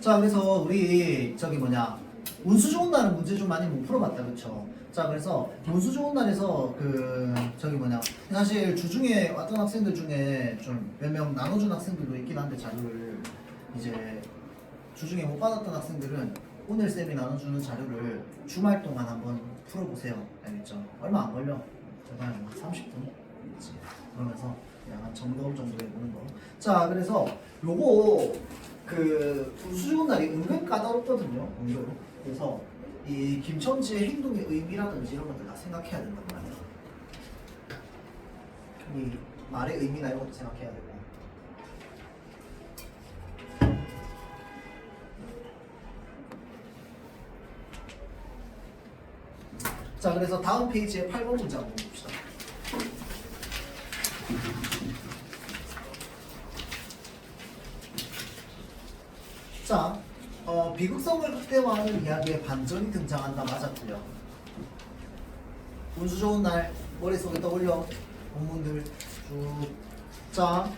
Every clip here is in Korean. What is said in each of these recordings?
자, 그래서 우리 저기 뭐냐 운수 좋은 날은 문제 좀 많이 못 풀어봤다, 그쵸? 자, 그래서 운수 좋은 날에서 그 저기 뭐냐 사실 주중에 왔던 학생들 중에 좀 몇 명 나눠준 학생들도 있긴 한데 자료를 이제 주중에 못 받았던 학생들은 오늘 쌤이 나눠주는 자료를 주말 동안 한번 풀어보세요. 알겠죠? 얼마 안 걸려. 그냥 30분. 그렇지. 그러면서 그냥 한 점검 정도 해보는 거. 자, 그래서 요거 그 운수 좋은 날이 은근 까다롭거든요. 은근. 그래서 이 김천지의 행동의 의미라든지 이런 것들 다 생각해야 된단 말이야. 이 말의 의미나 이런 것도 생각해야 되고. 자, 그래서 다음 페이지에 8번 문제 한번 봅시다. 자, 비극성을 극대화하는 이야기에 반전이 등장한다. 맞아, 틀려? 운수 좋은 날 머릿속에 떠올려 본문들 쭉. 자,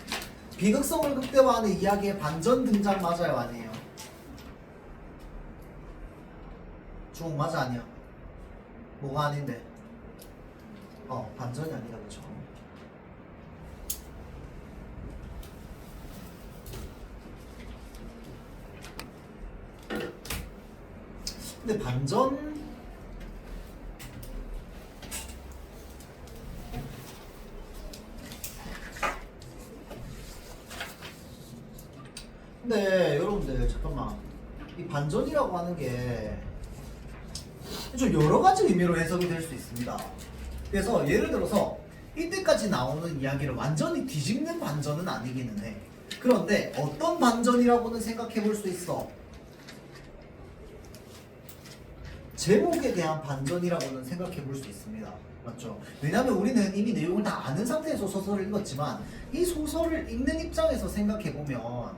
비극성을 극대화하는 이야기에 반전 등장 맞아요, 아니에요? 중 맞아, 아니야? 뭐가 아닌데? 반전이 아니다, 그쵸? 근데 반전 근데 여러분들 잠깐만 이 반전이라고 하는 게 좀 여러 가지 의미로 해석이 될 수 있습니다. 그래서 예를 들어서 이때까지 나오는 이야기를 완전히 뒤집는 반전은 아니기는 해. 그런데 어떤 반전이라고는 생각해 볼 수 있어. 제목에 대한 반전이라고는 생각해 볼 수 있습니다. 맞죠? 왜냐하면 우리는 이미 내용을 다 아는 상태에서 소설을 읽었지만 이 소설을 읽는 입장에서 생각해 보면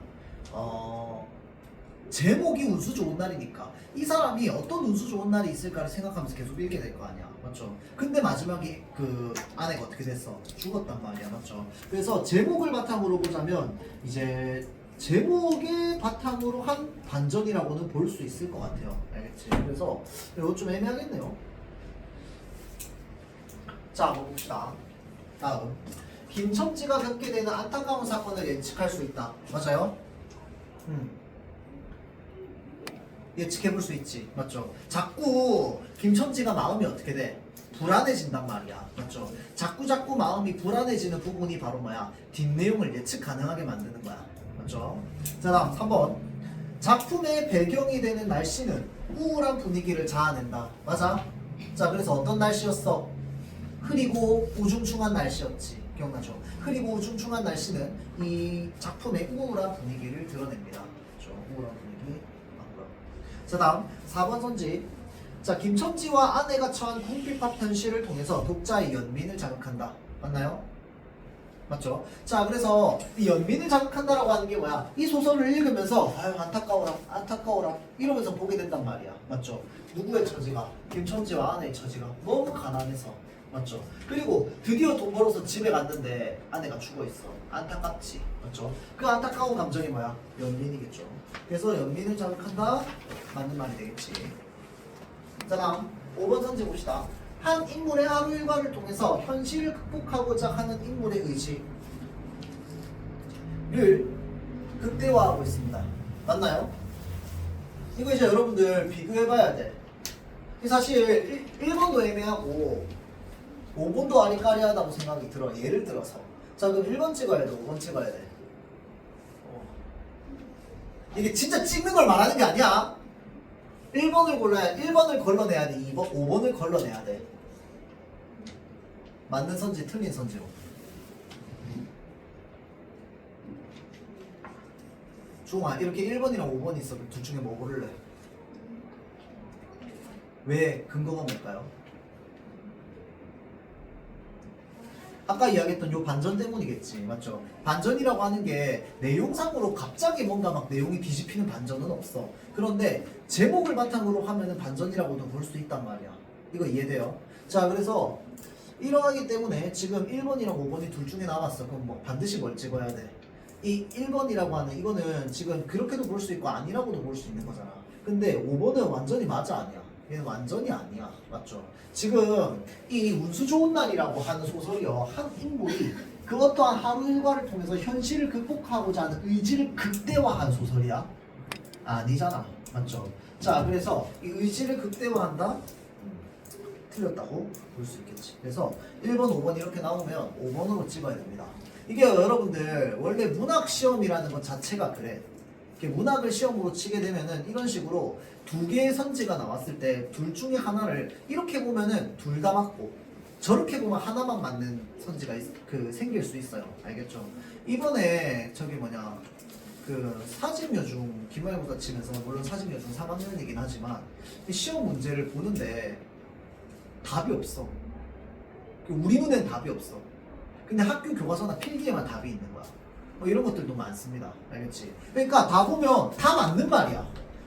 제목이 운수 좋은 날이니까 이 사람이 어떤 운수 좋은 날이 있을까를 생각하면서 계속 읽게 될 거 아니야. 맞죠? 근데 마지막에 그 아내가 어떻게 됐어? 죽었단 말이야. 맞죠? 그래서 제목을 바탕으로 보자면 이제 제목의 바탕으로 한 반전이라고는 볼 수 있을 것 같아요. 알겠지? 그래서 이거 좀 애매하겠네요. 자, 한번 봅시다. 다음. 김첨지가 겪게 되는 안타까운 사건을 예측할 수 있다. 맞아요? 예측해 볼 수 있지. 맞죠? 자꾸 김첨지가 마음이 어떻게 돼? 불안해진단 말이야. 맞죠? 자꾸 마음이 불안해지는 부분이 바로 뭐야? 뒷내용을 예측 가능하게 만드는 거야. 맞죠? 자, 다음 3번. 작품의 배경이 되는 날씨는 우울한 분위기를 자아낸다. 맞아? 자, 그래서 어떤 날씨였어? 흐리고 우중충한 날씨였지. 기억나죠? 흐리고 우중충한 날씨는 이 작품의 우울한 분위기를 드러냅니다. 그렇죠? 우울한 분위기. 자, 다음 4번 선지. 자, 김첨지와 아내가 처한 궁핍합 현실을 통해서 독자의 연민을 자극한다. 맞나요? 맞죠? 자, 그래서 이 연민을 자극한다라고 하는 게 뭐야? 이 소설을 읽으면서 아유 안타까워라 이러면서 보게 된단 말이야. 맞죠? 누구의 처지가? 김첨지와 아내의 처지가 너무 가난해서. 맞죠? 그리고 드디어 돈 벌어서 집에 갔는데 아내가 죽어있어. 안타깝지. 맞죠? 그 안타까운 감정이 뭐야? 연민이겠죠. 그래서 연민을 자극한다. 맞는 말이 되겠지. 자, 다음 5번 선지 봅시다. 한 인물의 하루 일과를 통해서 현실을 극복하고자 하는 인물의 의지를 극대화하고 있습니다. 맞나요? 이거 이제 여러분들 비교해봐야 돼. 사실 1번도 애매하고 5번도 아리까리하다고 생각이 들어. 예를 들어서 자, 그럼 1번 찍어야 돼? 5번 찍어야 돼? 이게 진짜 찍는 걸 말하는 게 아니야. 1번을 골라야 1번을 걸러내야 돼. 2번, 5번을 걸러내야 돼. 맞는 선지, 틀린 선지로. 중아, 이렇게 1번이랑 5번이 있어. 둘 중에 뭐 고를래? 왜? 근거가 뭘까요? 아까 이야기했던 요 반전 때문이겠지. 맞죠? 반전이라고 하는 게 내용상으로 갑자기 뭔가 막 내용이 뒤집히는 반전은 없어. 그런데 제목을 바탕으로 하면은 반전이라고도 볼 수 있단 말이야. 이거 이해돼요? 자, 그래서 이러하기 때문에 지금 1번이랑 5번이 둘 중에 남았어. 그럼 뭐 반드시 뭘 찍어야 돼? 이 1번이라고 하는 이거는 지금 그렇게도 볼 수 있고 아니라고도 볼 수 있는 거잖아. 근데 5번은 완전히 맞아 아니야? 얘는 완전히 아니야. 맞죠? 지금 이 운수 좋은 날이라고 하는 소설이요. 한 인물이 그 어떠한 하루 일과를 통해서 현실을 극복하고자 하는 의지를 극대화한 소설이야? 아니잖아. 맞죠? 자, 그래서 이 의지를 극대화한다? 틀렸다고 볼 수 있겠지. 그래서 1번, 5번 이렇게 나오면 5번으로 찍어야 됩니다. 이게 여러분들 원래 문학 시험이라는 것 자체가 그래. 이렇게 문학을 시험으로 치게 되면은 이런 식으로 두 개의 선지가 나왔을 때 둘 중에 하나를 이렇게 보면은 둘 다 맞고 저렇게 보면 하나만 맞는 선지가 생길 수 있어요. 알겠죠? 이번에 저기 뭐냐 그 사집여중 기말고사 치면서 물론 사집여중 3학년이긴 하지만 시험 문제를 보는데 답이 없어. 우리 눈엔 답이 없어. 근데 학교 교과서나 필기에만 답이 있는 거야. 뭐 이런 것들도 많습니다. 알겠지? 그러니까 다 보면 다 맞는 말이야.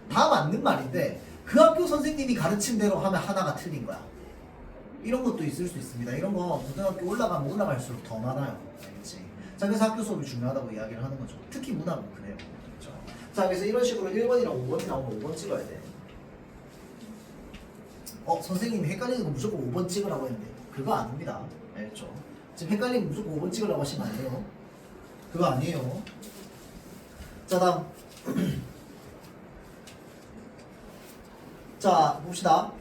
다 맞는 말인데 그 학교 선생님이 가르친 대로 하면 하나가 틀린 거야. 이런 것도 있을 수 있습니다. 이런 거 고등학교 올라가면 올라갈수록 더 많아요. 알겠지? 자, 그래서 학교 수업이 중요하다고 이야기를 하는 거죠. 특히 문학은 그래요. 그렇죠? 자, 그래서 이런 식으로 1번이랑 5번이 나오면 5번 찍어야 돼. 선생님이 헷갈리는 거 무조건 5번 찍으라고 했는데 그거 아닙니다. 알겠죠? 지금 헷갈리면 무조건 5번 찍으라고 하시면 안 돼요. 그거 아니에요. 자, 다음 자, 봅시다.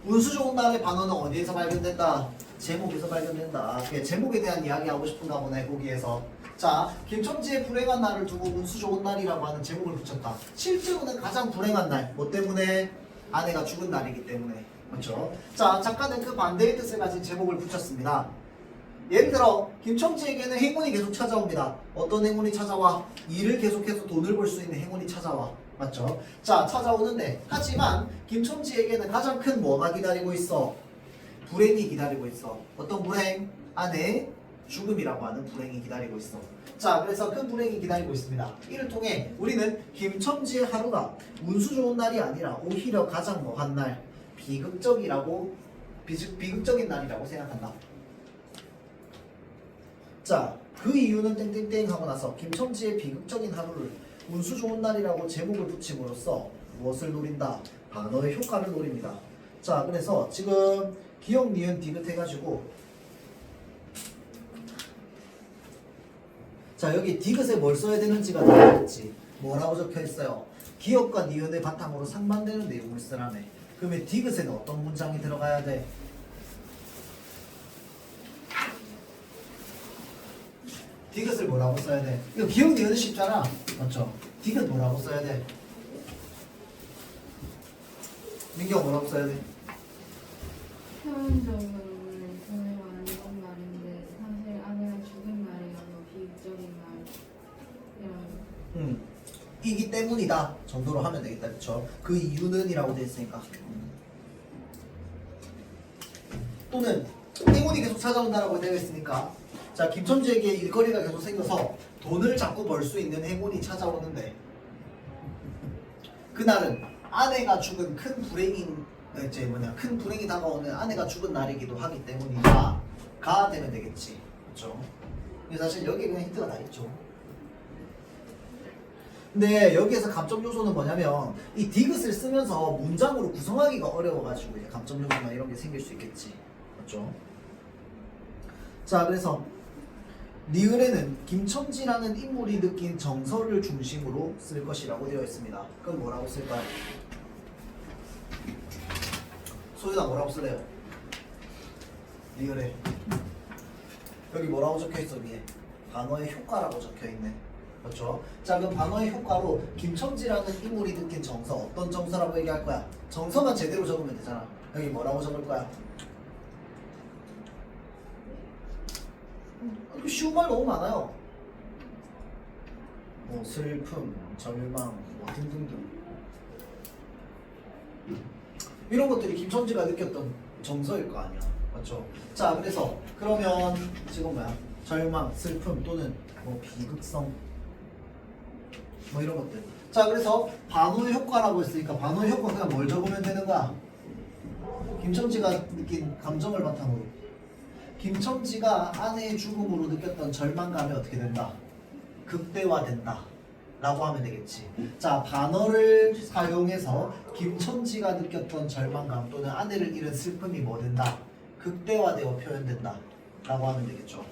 운수 좋은 날의 반어는 어디에서 발견된다? 제목에서 발견된다. 제목에 대한 이야기 하고 싶은가 보네, 거기에서. 자, 김첨지의 불행한 날을 두고 운수 좋은 날이라고 하는 제목을 붙였다. 실제로는 가장 불행한 날. 뭐 때문에? 아내가 죽은 날이기 때문에. 그렇죠? 자, 작가는 그 반대의 뜻을 가진 제목을 붙였습니다. 예를 들어 김첨지에게는 행운이 계속 찾아옵니다. 어떤 행운이 찾아와? 일을 계속해서 돈을 벌 수 있는 행운이 찾아와. 맞죠? 자, 찾아오는데 하지만 김첨지에게는 가장 큰 뭐가 기다리고 있어? 불행이 기다리고 있어. 어떤 불행? 아내의 죽음이라고 하는 불행이 기다리고 있어. 자, 그래서 그 불행이 기다리고 있습니다. 이를 통해 우리는 김첨지의 하루가 운수 좋은 날이 아니라 오히려 가장 뭐한 날? 비극적인 날이라고 생각한다. 자, 그 이유는 땡땡땡 하고 나서 김첨지의 비극적인 하루를 운수 좋은 날이라고 제목을 붙임으로써 무엇을 노린다? 반어의 효과를 노립니다. 자, 그래서 지금 기억, 니은, 디귿 해가지고 자, 여기 디귿에 뭘 써야 되는지가 나와있지. 뭐라고 적혀있어요? 기억과 니은을 바탕으로 상반되는 내용을 쓰라네. 그러면 디귿에는 어떤 문장이 들어가야 돼? 디귿을 뭐라고 써야 돼? 이거 기억 니은은 쉽잖아. 맞죠? 디귿 뭐라고 써야 돼? 민경 뭐라고 써야 돼? 표면적으로는 전에가 아니던 날인데 사실 아내가 죽은 날이라서 비극적인 날이라고. 이기 때문이다 정도로 하면 되겠다. 그쵸? 그 이유는 이라고 되어 있으니까. 또는 행운이 계속 찾아온다라고 되어 있으니까 자, 김첨지에게 일거리가 계속 생겨서 돈을 자꾸 벌 수 있는 행운이 찾아오는데 그날은 아내가 죽은 큰 불행이 다가오는 아내가 죽은 날이기도 하기 때문이다. 가 되면 되겠지. 그렇죠? 사실 여기에 그냥 힌트가 다 있죠. 근데 여기에서 감점 요소는 뭐냐면 이 디귿을 쓰면서 문장으로 구성하기가 어려워가지고 이제 감점 요소나 이런 게 생길 수 있겠지. 맞죠? 자, 그래서 리을에는 김첨지라는 인물이 느낀 정서를 중심으로 쓸 것이라고 되어 있습니다. 그럼 뭐라고 쓸까요? 소유나 뭐라고 쓸래요? 리을에 여기 뭐라고 적혀있어 위에? 반어의 효과라고 적혀있네. 그렇죠? 자, 그럼 반어의 효과로 김첨지라는 인물이 느낀 정서, 어떤 정서라고 얘기할 거야? 정서만 제대로 적으면 되잖아. 여기 뭐라고 적을 거야? 쉬운 말 너무 많아요. 뭐 슬픔, 절망, 뭐 등등등 이런 것들이 김첨지가 느꼈던 정서일 거 아니야. 맞죠? 자, 그래서 그러면 지금 뭐야? 절망, 슬픔 또는 뭐 비극성 뭐 이런 것들. 자, 그래서 반어의 효과라고 했으니까 반어의 효과 그냥 뭘 적으면 되는 거야? 김첨지가 느낀 감정을 바탕으로 김첨지가 아내의 죽음으로 느꼈던 절망감이 어떻게 된다? 극대화된다 라고 하면 되겠지. 자, 반어를 사용해서 김첨지가 느꼈던 절망감 또는 아내를 잃은 슬픔이 뭐 된다? 극대화되어 표현된다 라고 하면 되겠죠.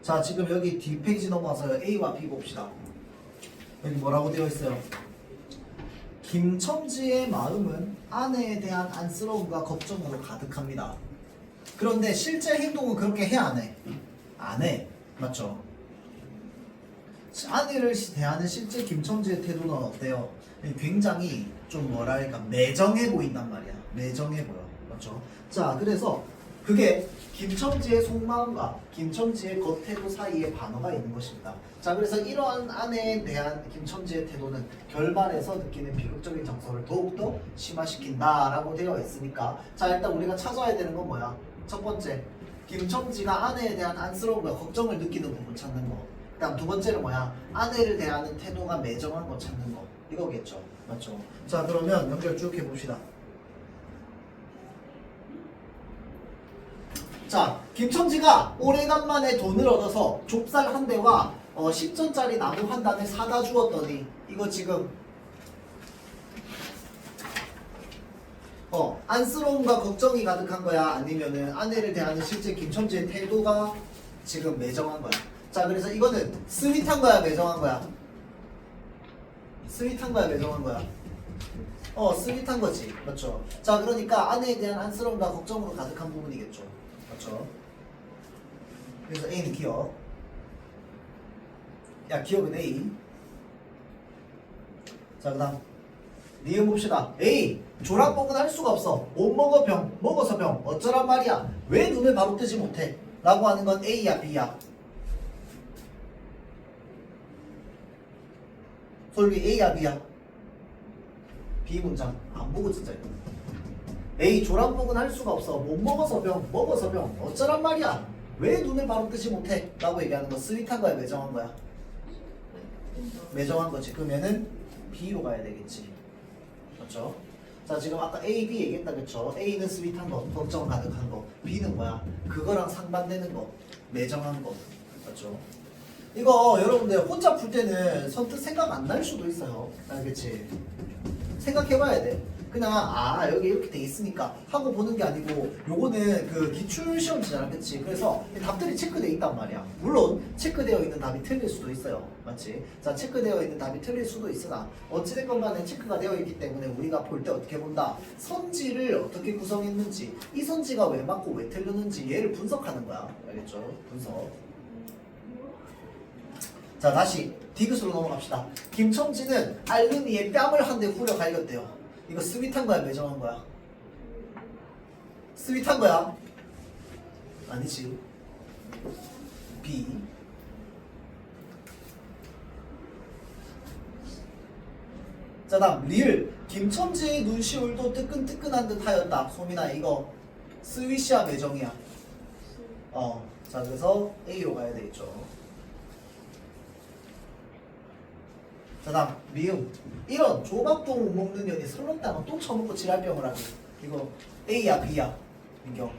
자, 지금 여기 뒷페이지 넘어와서 A와 B 봅시다. 여기 뭐라고 되어 있어요? 김첨지의 마음은 아내에 대한 안쓰러움과 걱정으로 가득합니다. 그런데 실제 행동은 그렇게 해, 안 해? 안 해. 맞죠? 아내를 대하는 실제 김첨지의 태도는 어때요? 굉장히 좀 뭐랄까 매정해 보인단 말이야. 매정해 보여. 맞죠? 자, 그래서 그게 김첨지의 속마음과 김첨지의 겉태도 사이에 반어가 있는 것입니다. 자, 그래서 이러한 아내에 대한 김첨지의 태도는 결말에서 느끼는 비극적인 정서를 더욱더 심화시킨다라고 되어 있으니까, 자, 일단 우리가 찾아야 되는 건 뭐야? 첫 번째, 김첨지가 아내에 대한 안쓰러움과 걱정을 느끼는 부분 찾는 거. 그다음 두 번째는 뭐야? 아내를 대하는 태도가 매정한 거 찾는 거. 이거겠죠. 맞죠? 자, 그러면 연결 쭉 해봅시다. 자, 김첨지가 오래간만에 돈을 얻어서 좁쌀 한 대와 10전짜리 나무 한 단을 사다 주었더니 이거 지금 안쓰러움과 걱정이 가득한 거야? 아니면은 아내를 대하는 실제 김첨지의 태도가 지금 매정한 거야? 자, 그래서 이거는 스윗한 거야, 매정한 거야? 스윗한 거야, 매정한 거야? 스윗한 거지. 맞죠? 자, 그러니까 아내에 대한 안쓰러움과 걱정으로 가득한 부분이겠죠. 맞죠? 그래서 A는 기억. 야, 기억은 A. 자, 그 다음 니은 봅시다. A. 조랑복은 할 수가 없어. 못 먹어 병, 먹어서 병. 어쩌란 말이야. 왜 눈을 바로 뜨지 못해? 라고 하는 건 A야, B야? 솔비 A야, B야? B 문장 안 보고 진짜 이거. A. 조랑복은 할 수가 없어. 못 먹어서 병, 먹어서 병. 어쩌란 말이야. 왜 눈을 바로 뜨지 못해? 라고 얘기하는 거 스윗한 거야, 매정한 거야? 매정한 거지. 그러면은 B로 가야 되겠지. 맞죠? 자, 지금 아까 A, B 얘기했다, 그쵸? A는 스윗한 거, 걱정 가득한 거. B는 뭐야? 그거랑 상반되는 거, 매정한 거. 맞죠? 이거 여러분들 혼자 풀 때는 선뜻 생각 안 날 수도 있어요. 알겠지? 생각해봐야 돼. 그냥 여기 이렇게 돼 있으니까 하고 보는 게 아니고, 요거는 그 기출 시험지잖아, 그치? 그래서 답들이 체크돼 있단 말이야. 물론 체크되어 있는 답이 틀릴 수도 있어요, 맞지? 자, 체크되어 있는 답이 틀릴 수도 있으나 어찌됐건 간에 체크가 되어 있기 때문에 우리가 볼 때 어떻게 본다? 선지를 어떻게 구성했는지, 이 선지가 왜 맞고 왜 틀렸는지 얘를 분석하는 거야. 알겠죠? 분석. 자, 다시 디귿으로 넘어갑시다. 김첨지는 알루미에 뺨을 한 대 후려 갈겼대요. 이거 스윗한 거야, 매정한 거야? 스윗한 거야? 아니지. B. 자, 다음 리을. 김첨지의 눈시울도 뜨끈뜨끈한 듯 하였다. 소민아, 이거 스윗이야, 매정이야? 자, 그래서 A로 가야 되겠죠. 자, 다음 미음. 이런 조각도 못 먹는 년이 설렁탕은 또 처먹고 지랄병을 하게. 이거 A야, B야? 민경.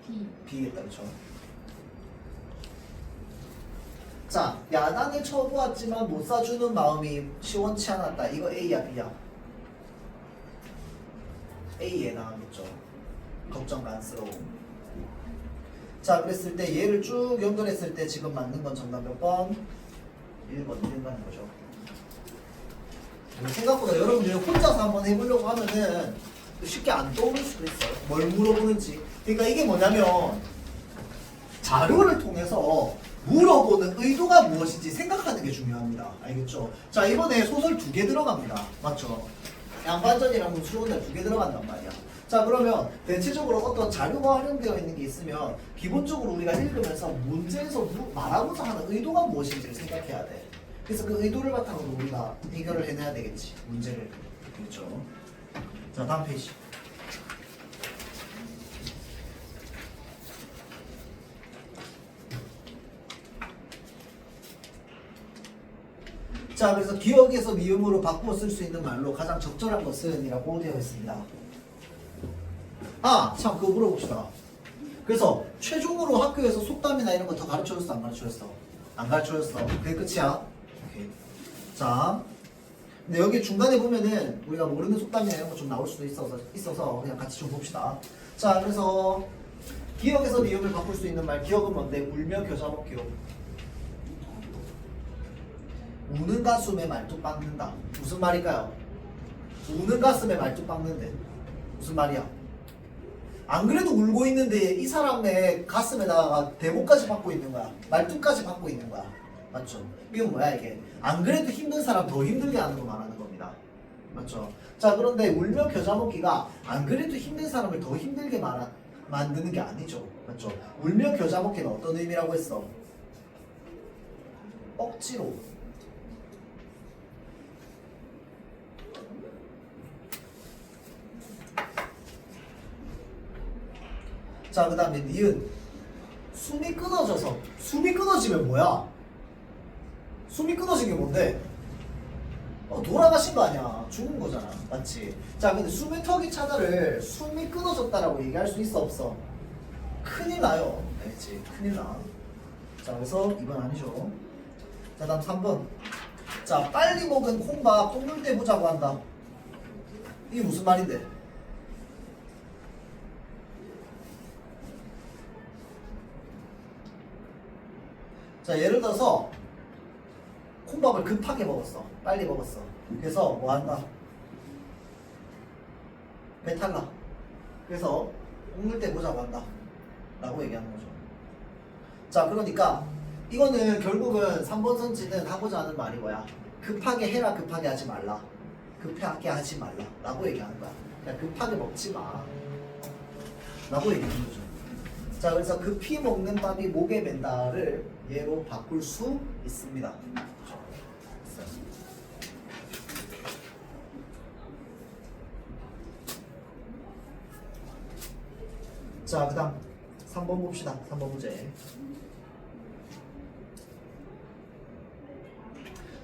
B. B겠다, 그쵸? 자, 야단을 쳐보았지만 못 사주는 마음이 시원치 않았다. 이거 A야, B야? A에 나가겠죠. 걱정과 안쓰러움. 자, 그랬을 때 얘를 쭉 연결했을 때 지금 맞는 건 정답 몇 번? 1번, 1번인 거죠. 생각보다 여러분들이 혼자서 한번 해보려고 하면은 쉽게 안 떠오를 수도 있어요. 뭘 물어보는지. 그러니까 이게 뭐냐면 자료를 통해서 물어보는 의도가 무엇인지 생각하는 게 중요합니다. 알겠죠? 자, 이번에 소설 2개 들어갑니다. 맞죠? 양반전이랑 수원에 두 개 들어간단 말이야. 자 그러면 대체적으로 어떤 자료가 활용되어 있는 게 있으면 기본적으로 우리가 읽으면서 문제에서 말하고자 하는 의도가 무엇인지를 생각해야 돼. 그래서 그 의도를 바탕으로 우리가 해결을 해내야 되겠지. 문제를. 그렇죠. 자 다음 페이지. 자 그래서 기억에서 미음으로 바꾸어 쓸 수 있는 말로 가장 적절한 것은 이라고 되어 있습니다. 아 참 그거 물어봅시다. 그래서 최종으로 학교에서 속담이나 이런 거 더 가르쳐줬어 안 가르쳐줬어? 안 가르쳐줬어. 그게 끝이야. 오케이. 자 근데 여기 중간에 보면은 우리가 모르는 속담이나 이런 거 좀 나올 수도 있어서 그냥 같이 좀 봅시다. 자 그래서 기억에서 미음을 바꿀 수 있는 말 기억은 뭔데? 울며 겨자 먹기로. 우는 가슴에 말뚝 박는다. 무슨 말일까요? 우는 가슴에 말뚝 박는데 무슨 말이야? 안 그래도 울고 있는데 이 사람의 가슴에다가 대목까지 박고 있는 거야. 말뚝까지 박고 있는 거야. 맞죠? 이건 뭐야 이게? 안 그래도 힘든 사람 더 힘들게 하는 거 말하는 겁니다. 맞죠? 자 그런데 울며 겨자 먹기가 안 그래도 힘든 사람을 더 힘들게 만드는 게 아니죠. 맞죠? 울며 겨자 먹기는 어떤 의미라고 했어? 억지로. 자 그 다음에 니은 숨이 끊어져서 숨이 끊어지면 뭐야? 숨이 끊어진 게 뭔데? 돌아가신 거 아니야. 죽은 거잖아. 맞지? 자 근데 숨의 턱이 차다를 숨이 끊어졌다라고 얘기할 수 있어 없어? 큰일 나요. 알겠지? 큰일 나. 자 그래서 2번 아니죠. 자 다음 3번. 자 빨리 먹은 콩밥 똥물 때 보자고 한다. 이게 무슨 말인데? 자 예를 들어서 콩밥을 급하게 먹었어. 빨리 먹었어. 그래서 뭐 한다? 배탈 나. 그래서 똥물 때 보자고 한다 라고 얘기하는 거죠. 자 그러니까 이거는 결국은 3번 선지는 하고자 하는 말이 뭐야? 급하게 해라 급하게 하지 말라. 급하게 하지 말라 라고 얘기하는 거야. 그냥 급하게 먹지 마 라고 얘기하는 거죠. 자 그래서 급히 먹는 밥이 목에 밴다를 얘로 바꿀 수 있습니다. 자 그 다음 3번 봅시다. 3번 문제.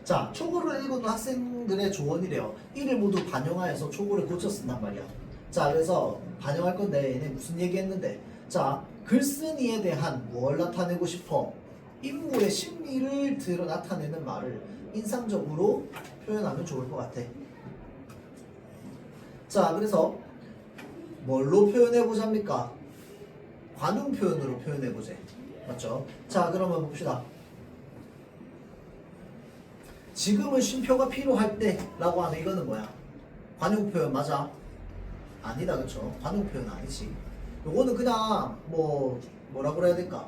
자 초고를 읽은 학생들의 조언이래요. 이를 모두 반영하여서 초고를 고쳐 쓴단 말이야. 자 그래서 반영할 건데 얘네 무슨 얘기 했는데 자 글쓴이에 대한 뭘 나타내고 싶어? 인물의 심리를 나타내는 말을 인상적으로 표현하면 좋을 것 같아. 자 그래서 뭘로 표현해보자입니까? 관용 표현으로 표현해보자. 맞죠? 자 그러면 봅시다. 지금은 쉼표가 필요할 때 라고 하면 이거는 뭐야? 관용 표현 맞아? 아니다 그쵸? 관용 표현 아니지. 요거는 그냥 뭐라 그래야 될까?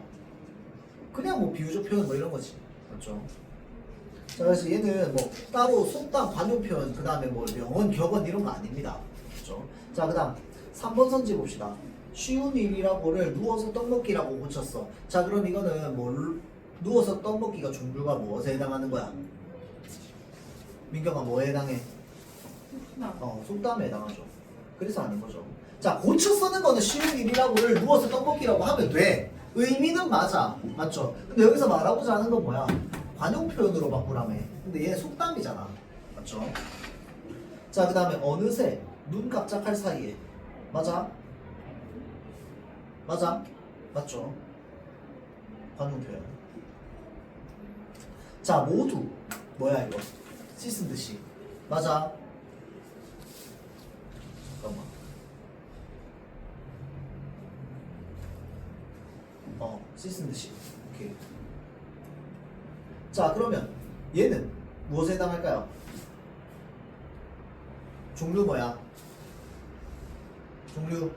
그냥 뭐 비유적 표현 뭐 이런 거지. 맞죠? 자 그래서 얘는 뭐 따로 속담 관용 표현 그 다음에 뭐 명언 격언 이런 거 아닙니다. 그렇죠? 자 그 다음 3번 선지 봅시다. 쉬운 일이라고를 누워서 떡먹기라고 고쳤어. 자 그럼 이거는 누워서 떡먹기가 종류가 무엇에 해당하는 거야? 민경아 뭐에 해당해? 속담에 해당하죠. 그래서 아닌 거죠. 자 고쳐 쓰는 거는 쉬운 일이라고를 누워서 떡먹기라고 하면 돼. 의미는 맞아. 맞죠? 근데 여기서 말하고자 하는 건 뭐야? 관용 표현으로 바꾸라며. 근데 얘 속담이잖아. 맞죠? 자 그 다음에 어느새 눈 깜짝할 사이에. 맞아? 맞아? 맞죠? 관용 표현. 자 모두 뭐야 이거? 씻은 듯이. 맞아? 잠깐만. 씻은 듯이. 오케이. 자 그러면 얘는 무엇에 해당할까요? 종류 뭐야? 종류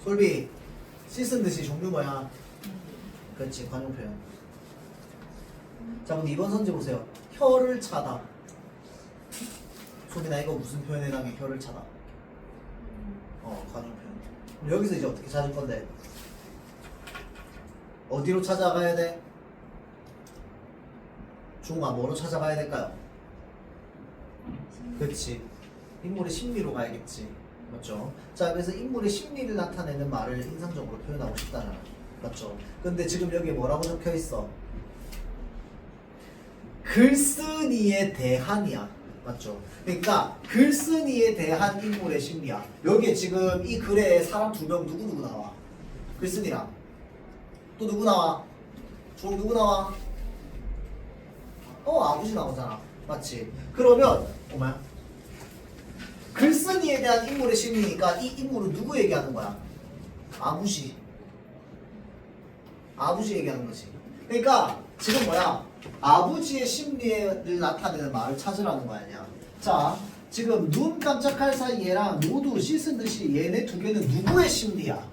솔비 씻은 듯이 종류 뭐야? 그렇지 관용 표현. 자 그럼 2번 선지 보세요. 혀를 차다. 소민아 이거 무슨 표현에 해당해? 혀를 찾아. 관용 표현. 그럼 여기서 이제 어떻게 찾을 건데? 어디로 찾아가야 돼? 중아 뭐로 찾아가야 될까요? 그렇지. 인물의 심리로 가야겠지. 맞죠? 자, 그래서 인물의 심리를 나타내는 말을 인상적으로 표현하고 싶다잖아. 맞죠? 근데 지금 여기에 뭐라고 적혀 있어? 글쓴이에 대한이야. 맞죠? 그러니까 글쓴이에 대한 인물의 심리야. 여기에 지금 이 글에 사람 두 명 누구 나와? 글쓴이랑 또 누구 나와? 종 누구 나와? 아버지 나오잖아. 맞지? 그러면 뭐야? 글쓴이에 대한 인물의 심리니까 이 인물은 누구 얘기하는 거야? 아버지. 아버지 얘기하는 거지. 그러니까 지금 뭐야? 아버지의 심리를 나타내는 말을 찾으라는 거 아니야. 자, 지금 눈 깜짝할 사이에랑 모두 씻은 듯이 얘네 두 개는 누구의 심리야?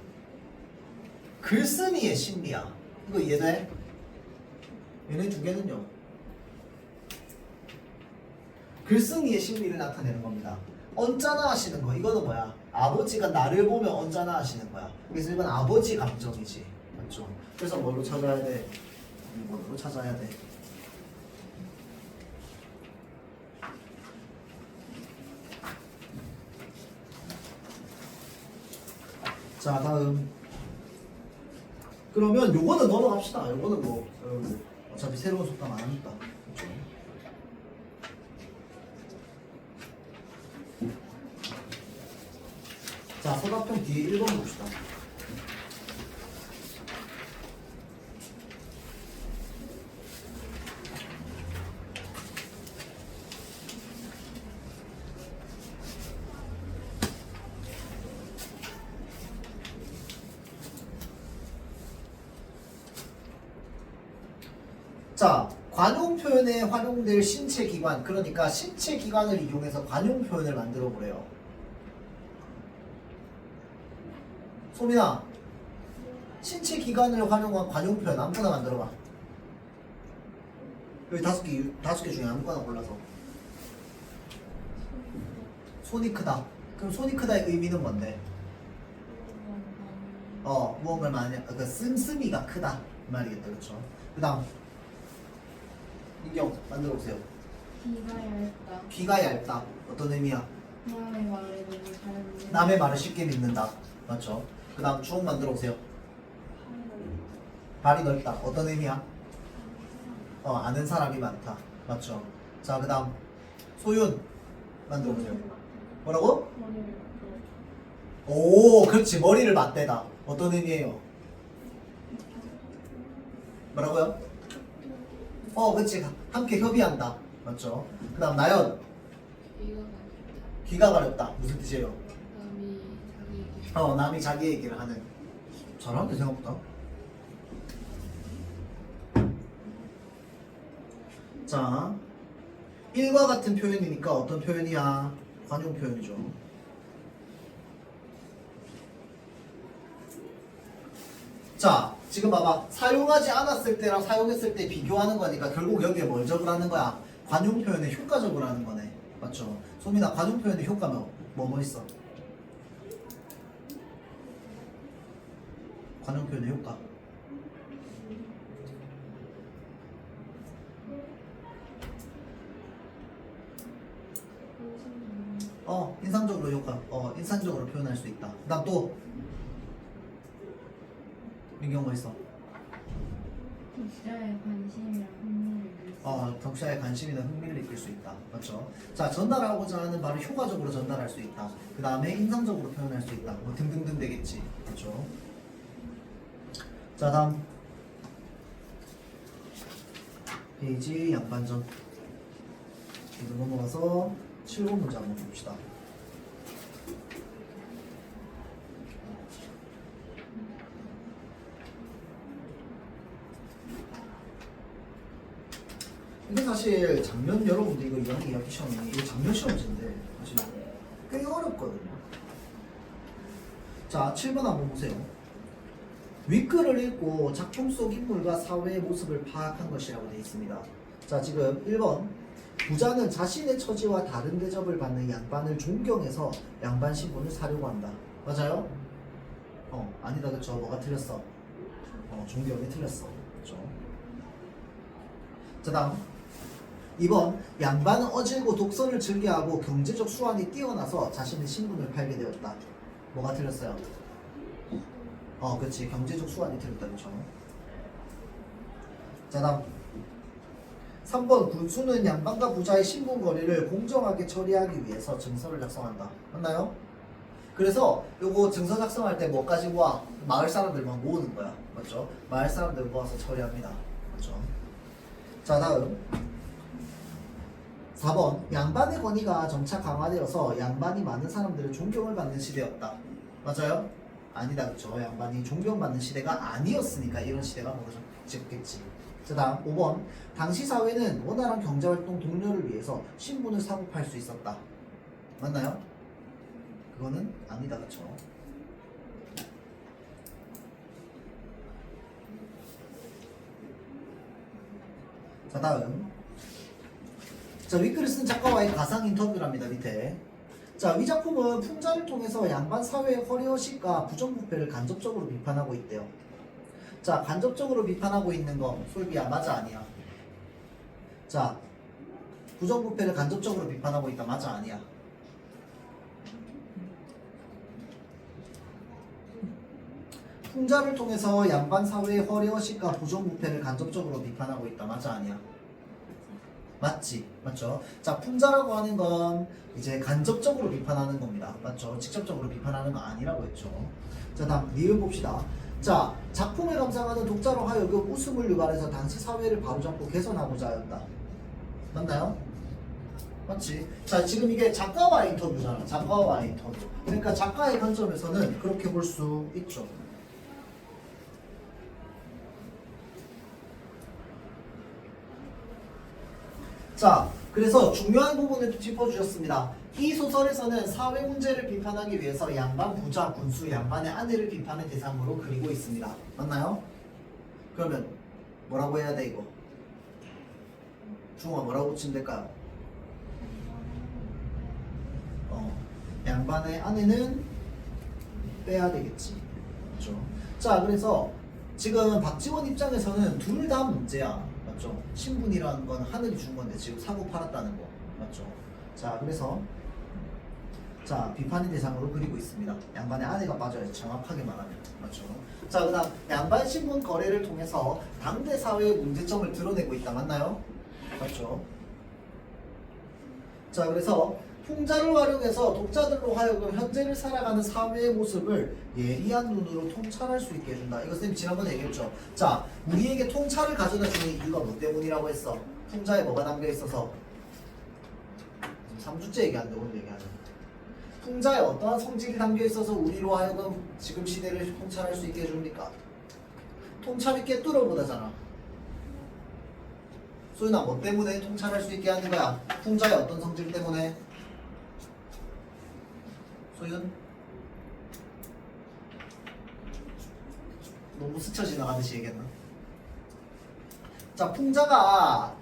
글쓴이의 심리야. 이거 이해돼? 얘네 두 개는요. 글쓴이의 심리를 나타내는 겁니다. 언짢아 하시는 거. 이거는 뭐야? 아버지가 나를 보면 언짢아 하시는 거야. 그래서 이건 아버지 감정이지. 맞죠? 그래서 뭘로 찾아야 돼? 뭘로 찾아야 돼? 자, 다음. 그러면 요거는 넘어갑시다. 요거는 뭐 어차피 새로운 속담 안 하니까. 그렇죠? 자, 서답형 뒤에 1번 봅시다. 자, 관용 표현에 활용될 신체 기관, 그러니까 신체 기관을 이용해서 관용 표현을 만들어 보래요. 소민아, 신체 기관을 활용한 관용 표현 아무거나 만들어봐. 여기 다섯 개 중에 아무거나 골라서. 손이 크다. 그럼 손이 크다의 의미는 뭔데? 무언가를 많이, 그러니까 씀씀이가 크다 이 말이겠다, 그렇죠? 그다음 민경 만들어 보세요. 귀가 얇다. 귀가 얇다. 어떤 의미야? 남의 말을 너무 잘 듣는. 남의 말을 쉽게 믿는다. 맞죠? 그 다음 주옥 만들어 보세요. 발이 넓다. 어떤 의미야? 아는 사람이 많다. 맞죠? 자, 그 다음 소윤 만들어 보세요. 뭐라고? 오, 그렇지. 머리를 맞대다. 어떤 의미예요? 뭐라고요? 그렇지. 함께 협의한다. 맞죠? 그 다음 나연. 귀가 가렵다. 무슨 뜻이에요? 남이 자기 얘기를 하는. 잘하는데 생각보다. 자, 1과 같은 표현이니까 어떤 표현이야? 관용 표현이죠. 자, 지금 봐봐. 사용하지 않았을 때랑 사용했을 때 비교하는 거니까 결국 여기에 뭘 적으라는 거야? 관용 표현에 효과적으로 하는 거네. 맞죠? 소민아, 관용 표현의 효과면 뭐 있어? 관용 표현의 효과. 인상적으로 효과. 인상적으로 표현할 수 있다. 그 다음 또 민경 뭐 있어? 독자의 관심이랑 흥미를 느낄 수 있다. 독자의 관심이나 흥미를 이끌 수 있다. 맞죠? 자, 전달하고자 하는 말을 효과적으로 전달할 수 있다. 그 다음에 인상적으로 표현할 수 있다. 뭐 등등등 되겠지. 그렇죠? 자, 다음 페이지 양반전. 이거 넘어가서 7번 문제 한번 봅시다. 이게 사실 작년 여러분들 이거 2학기 2학기 시험이 이거 작년 시험인데 사실 꽤 어렵거든요. 자, 7번 한번 보세요. 윗글을 읽고 작품 속 인물과 사회의 모습을 파악한 것이라고 되어 있습니다. 자, 지금 1번 부자는 자신의 처지와 다른 대접을 받는 양반을 존경해서 양반 신분을 사려고 한다. 맞아요? 아니다. 그쵸? 뭐가 틀렸어? 존경이 틀렸어. 그쵸? 자, 다음 2번 양반은 어질고 독선을 즐겨하고 경제적 수완이 뛰어나서 자신의 신분을 팔게 되었다. 뭐가 틀렸어요? 그렇지. 경제적 수완이 틀렸다. 그쵸? 자, 다음 3번 군수는 양반과 부자의 신분 거래를 공정하게 처리하기 위해서 증서를 작성한다. 맞나요? 그래서 요거 증서 작성할 때 뭐 가지고 와? 마을 사람들만 모으는 거야. 맞죠? 마을 사람들 모아서 처리합니다. 맞죠? 자, 다음 4번 양반의 권위가 점차 강화되어서 양반이 많은 사람들의 존경을 받는 시대였다. 맞아요? 아니다. 그쵸? 양반이 존경받는 시대가 아니었으니까 이런 시대가 뭐겠지. 자, 다음 5번 당시 사회는 원활한 경제활동 독려를 위해서 신분을 사고 팔 수 있었다. 맞나요? 그거는 아니다. 그쵸? 자, 다음 자, 윗글을 쓴 작가와의 가상 인터뷰랍니다. 밑에 자, 이 작품은 풍자를 통해서 양반 사회의 허례허식과 부정부패를 간접적으로 비판하고 있대요. 자, 간접적으로 비판하고 있는 거 솔비야 맞아 아니야? 자, 부정부패를 간접적으로 비판하고 있다. 맞아 아니야? 풍자를 통해서 양반 사회의 허례허식과 부정부패를 간접적으로 비판하고 있다. 맞아 아니야? 맞지? 맞죠? 자, 풍자라고 하는 건 이제 간접적으로 비판하는 겁니다. 맞죠? 직접적으로 비판하는 거 아니라고 했죠. 자, 다음 니을 봅시다. 자, 작품을 감상하는 독자로 하여금 웃음을 유발해서 당시 사회를 바로잡고 개선하고자 하였다. 맞나요? 맞지? 자, 지금 이게 작가와의 인터뷰잖아. 작가와의 인터뷰. 그러니까 작가의 관점에서는 그렇게 볼 수 있죠. 자, 그래서 중요한 부분을 짚어주셨습니다. 이 소설에서는 사회 문제를 비판하기 위해서 양반, 부자, 군수, 양반의 아내를 비판의 대상으로 그리고 있습니다. 맞나요? 그러면 뭐라고 해야 돼 이거? 중화 뭐라고 붙이면 될까요? 양반의 아내는 빼야 되겠지. 그렇죠? 자, 그래서 지금 박지원 입장에서는 둘 다 문제야. 맞죠? 신분이라는 건 하늘이 준 건데 지금 사고 팔았다는 거. 맞죠? 자, 그래서 자, 비판의 대상으로 그리고 있습니다. 양반의 아내가 빠져요. 정확하게 말하면. 맞죠? 자, 그 다음 양반 신분 거래를 통해서 당대 사회의 문제점을 드러내고 있다. 맞나요? 맞죠? 자, 그래서 풍자를 활용해서 독자들로 하여금 현재를 살아가는 사회의 모습을 예리한 눈으로 통찰할 수 있게 해준다. 이거 쌤 지난번에 얘기했죠. 자, 우리에게 통찰을 가져다 주는 이유가 뭐 때문이라고 했어? 풍자에 뭐가 담겨 있어서? 3주째 얘기하는데 오늘 얘기하는. 풍자에 어떠한 성질이 담겨 있어서 우리로 하여금 지금 시대를 통찰할 수 있게 해줍니까? 통찰이 꿰뚫어 보다잖아. 소윤아, 뭐 때문에 통찰할 수 있게 하는 거야? 풍자의 어떤 성질 때문에? 소윤? 너무 스쳐 지나가듯이 얘기했나? 자, 풍자가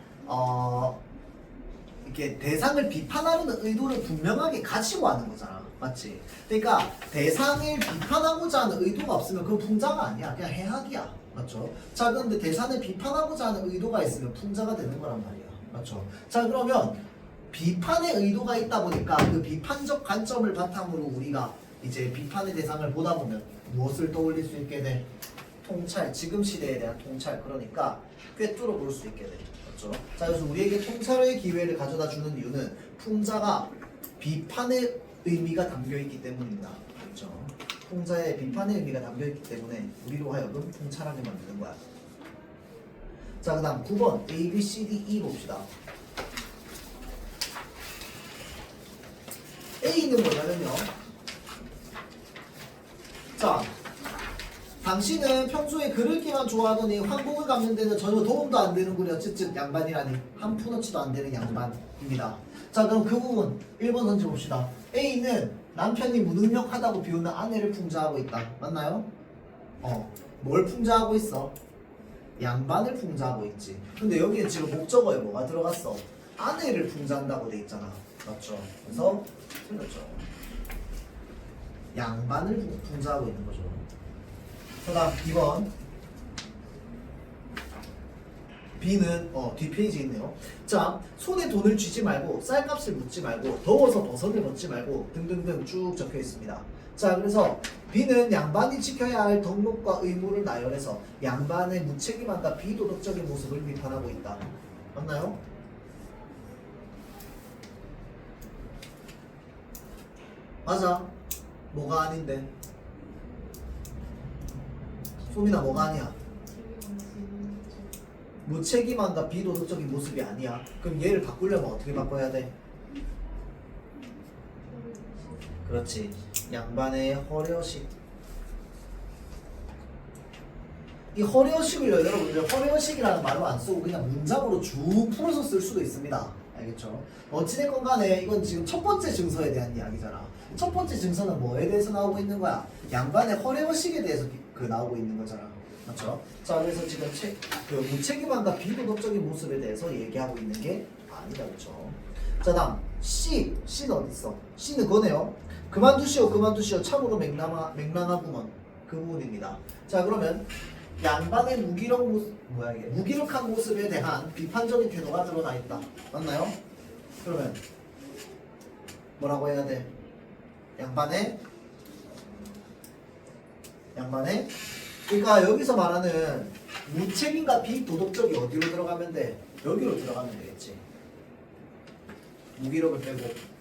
이렇게 대상을 비판하려는 의도를 분명하게 가지고 하는 거잖아. 맞지? 그러니까 대상을 비판하고자 하는 의도가 없으면 그건 풍자가 아니야. 그냥 해학이야. 맞죠? 자, 그런데 대상을 비판하고자 하는 의도가 있으면 풍자가 되는 거란 말이야. 맞죠? 자, 그러면 비판의 의도가 있다 보니까 그 비판적 관점을 바탕으로 우리가 이제 비판의 대상을 보다 보면 무엇을 떠올릴 수 있게 돼? 통찰, 지금 시대에 대한 통찰. 그러니까 꿰뚫어 볼 수 있게 돼. 맞죠? 자, 그래서 우리에게 통찰의 기회를 가져다 주는 이유는 풍자가 비판의 의미가 담겨 있기 때문입니다. 그렇죠? 풍자에 비판의 의미가 담겨 있기 때문에 우리로 하여금 통찰하게 만드는 거야. 자, 그 다음 9번 A, B, C, D, E 봅시다. A는 뭐냐면요. 자, 당신은 평소에 글을 기만 좋아하더니 황공을 갚는 데는 전혀 도움도 안 되는군요. 쯧쯧 양반이라니 한 푼어치도 안 되는 양반입니다. 자, 그럼 그 부분 1번 던져봅시다. A는 남편이 무능력하다고 비웃는 아내를 풍자하고 있다. 맞나요? 뭘 풍자하고 있어? 양반을 풍자하고 있지. 근데 여기에 지금 목적어에 뭐가 들어갔어? 아내를 풍자한다고 돼 있잖아. 맞죠? 그래서 틀렸죠. 양반을 풍자하고 있는 거죠. 그다음 2번. B는 뒷페이지에 있네요. 자, 손에 돈을 쥐지 말고 쌀값을 묻지 말고 더워서 버선을 벗지 말고 등등등 쭉 적혀 있습니다. 자, 그래서 B는 양반이 지켜야 할 덕목과 의무를 나열해서 양반의 무책임함과 비도덕적인 모습을 비판하고 있다. 맞나요? 맞아. 뭐가 아닌데? 소민아, 뭐가 아니야? 무책임함과 비도덕적인 모습이 아니야. 그럼 얘를 바꾸려면 어떻게 바꿔야 돼? 그렇지. 양반의 허례허식. 이 허례허식을 여러분들 허례허식이라는 말로 안 쓰고 그냥 문장으로 쭉 풀어서 쓸 수도 있습니다. 알겠죠? 어찌됐건 간에 이건 지금 첫 번째 증서에 대한 이야기잖아. 첫 번째 증서는 뭐에 대해서 나오고 있는 거야? 양반의 허례허식에 대해서 나오고 있는 거잖아. 맞죠? 자, 그래서 지금 무책임함과 비도덕적인 모습에 대해서 얘기하고 있는 게 아니다. 그렇죠? 자, 다음 C. C는 어디 있어? C는 그거네요. 그만두시오, 그만두시오. 참으로 맹랑하구먼. 그 부분입니다. 자, 그러면 양반의 무기력한 모습에 대한 비판적인 태도가 드러나 있다. 맞나요? 그러면 뭐라고 해야 돼? 양반의 그러니까 여기서 말하는 무책임과 비도덕적이 어디로 들어가면 돼? 여기로 들어가면 되겠지. 무기력을 빼고.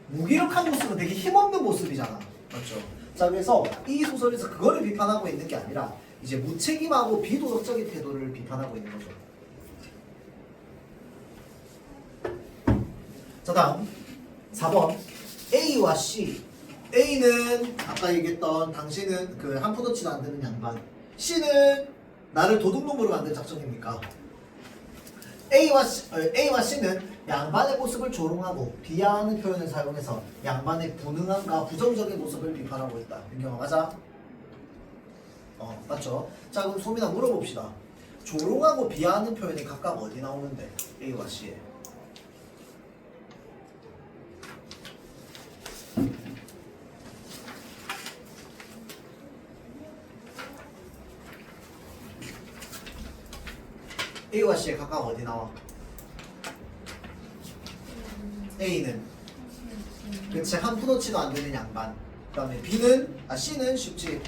무기력한 모습은 되게 힘없는 모습이잖아. 맞죠? 자, 그래서 이 소설에서 그거를 비판하고 있는 게 아니라 이제 무책임하고 비도덕적인 태도를 비판하고 있는 거죠. 자, 다음 4번 A와 C. A는 아까 얘기했던 당신은 그 한 푼어치도 안 되는 양반. C는 나를 도둑놈으로 만들 작정입니까? A와 C는 양반의 모습을 조롱하고 비하하는 표현을 사용해서 양반의 분응함과 부정적인 모습을 비판하고 있다. 윤경아, 맞아? 맞죠? 자, 그럼 소민아 물어봅시다. 조롱하고 비하하는 표현이 각각 어디 나오는데? A와 C에. A와 C에 각각 어디 나와? A는 그치, 한 푼어치도 안 되는 양반. 그 다음에 C는 쉽지.